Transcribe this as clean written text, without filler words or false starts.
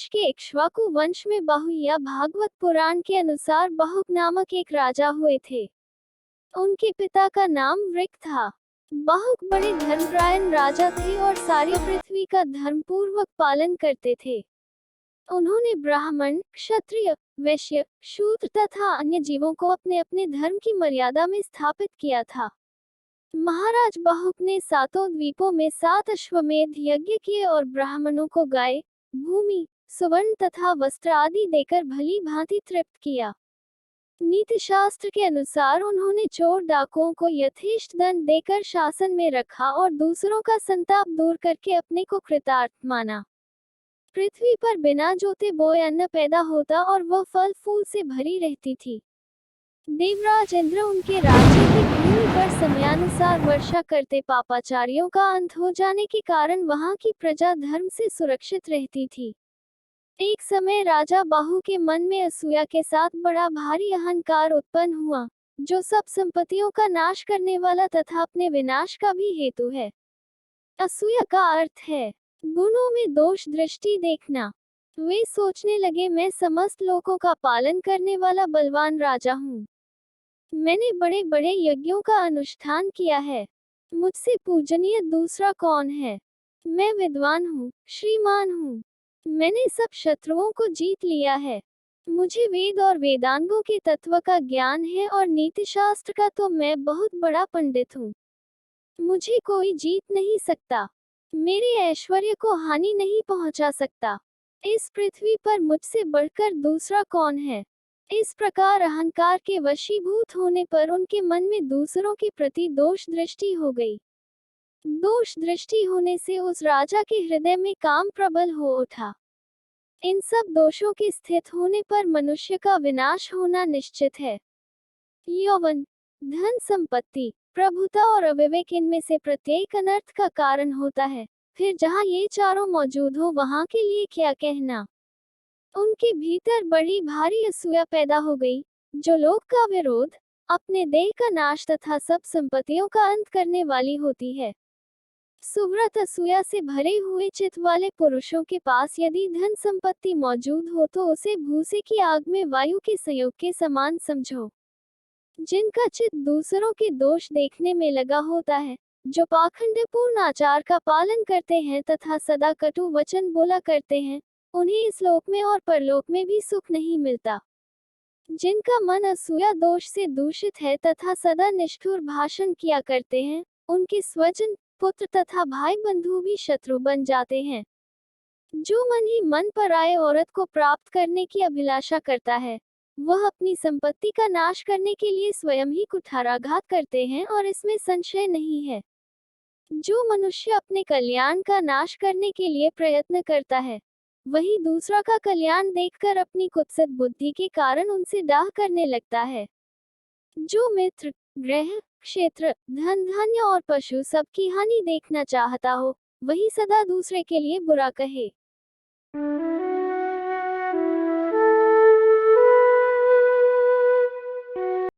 के इक्ष्वाकु वंश में बहु या भागवत पुराण के अनुसार बहुक नामक एक राजा हुए थे। उनके पिता का नाम वृक था। बहुक बड़े धर्मपरायण राजा थे और सारी पृथ्वी का धर्मपूर्वक पालन करते थे। उन्होंने ब्राह्मण, क्षत्रिय, वैश्य, शूद्र तथा अन्य जीवों को अपने अपने धर्म की मर्यादा में स्थापित किया था। महाराज बहुक ने सातों द्वीपों में 7 अश्वमेध यज्ञ किए और ब्राह्मणों को गाय, भूमि, सुवर्ण तथा वस्त्र आदि देकर भली भांति तृप्त किया। नीति शास्त्र के अनुसार उन्होंने चोर डाकुओं को यथेष्ट दंड देकर शासन में रखा और दूसरों का संताप दूर करके अपने को कृतार्थ माना। पृथ्वी पर बिना जोते बोए अन्न पैदा होता और वह फल फूल से भरी रहती थी। देवराज इंद्र उनके राज्य की भूमि पर समयानुसार वर्षा करते पापाचारियों का अंत हो जाने के कारण वहां की प्रजा धर्म से सुरक्षित रहती थी। एक समय राजा बाहु के मन में असूया के साथ बड़ा भारी अहंकार उत्पन्न हुआ, जो सब संपत्तियों का नाश करने वाला तथा अपने विनाश का भी हेतु है। असूया का अर्थ है गुणों में दोष दृष्टि देखना। वे सोचने लगे, मैं समस्त लोगों का पालन करने वाला बलवान राजा हूँ। मैंने बड़े बड़े यज्ञों का अनुष्ठान किया है। मुझसे पूजनीय दूसरा कौन है? मैं विद्वान हूँ, श्रीमान हूँ। मैंने सब शत्रुओं को जीत लिया है। मुझे वेद और वेदांगों के तत्व का ज्ञान है और नीति शास्त्र का तो मैं बहुत बड़ा पंडित हूँ। मुझे कोई जीत नहीं सकता। मेरे ऐश्वर्य को हानि नहीं पहुंचा सकता। इस पृथ्वी पर मुझसे बढ़कर दूसरा कौन है? इस प्रकार अहंकार के वशीभूत होने पर उनके मन में दूसरों के प्रति दोष दृष्टि हो गई। दोष दृष्टि होने से उस राजा के हृदय में काम प्रबल हो उठा। इन सब दोषों के स्थित होने पर मनुष्य का विनाश होना निश्चित है। यौवन, धन संपत्ति, प्रभुता और अविवेक, इनमें से प्रत्येक अनर्थ का कारण होता है। फिर जहाँ ये चारों मौजूद हो वहाँ के लिए क्या कहना। उनके भीतर बड़ी भारी असूया पैदा हो गई, जो लोक का विरोध, अपने देह का नाश तथा सब संपत्तियों का अंत करने वाली होती है। सुव्रत असूया से भरे हुए चित्त वाले पुरुषों के पास यदि धन संपत्ति मौजूद हो तो उसे भूसे की आग में वायु के संयोग के समान समझो। जिनका चित्त दूसरों के दोष देखने में लगा होता है, जो पाखंडपूर्ण आचार का पालन करते हैं तथा सदा कटु वचन बोला करते हैं, उन्हें इस लोक में और परलोक में भी सुख नहीं मिलता। जिनका मन असूया दोष से दूषित है तथा सदा निष्ठुर भाषण किया करते हैं, उनके स्वजन, पुत्र तथा भाई बंधु भी शत्रु बन जाते हैं। जो मन ही मन पराये औरत को प्राप्त करने की अभिलाषा करता है, वह अपनी संपत्ति का नाश करने के लिए स्वयं ही कुठाराघात करते हैं और इसमें संशय नहीं है। जो मनुष्य अपने कल्याण का नाश करने के लिए प्रयत्न करता है, वही दूसरा का कल्याण देखकर अपनी कुत्सित बुद्धि के कारण उनसे डाह करने लगता है। जो मित्र, ग्रह, क्षेत्र, धन धान्य और पशु सबकी हानि देखना चाहता हो, वही सदा दूसरे के लिए बुरा कहे।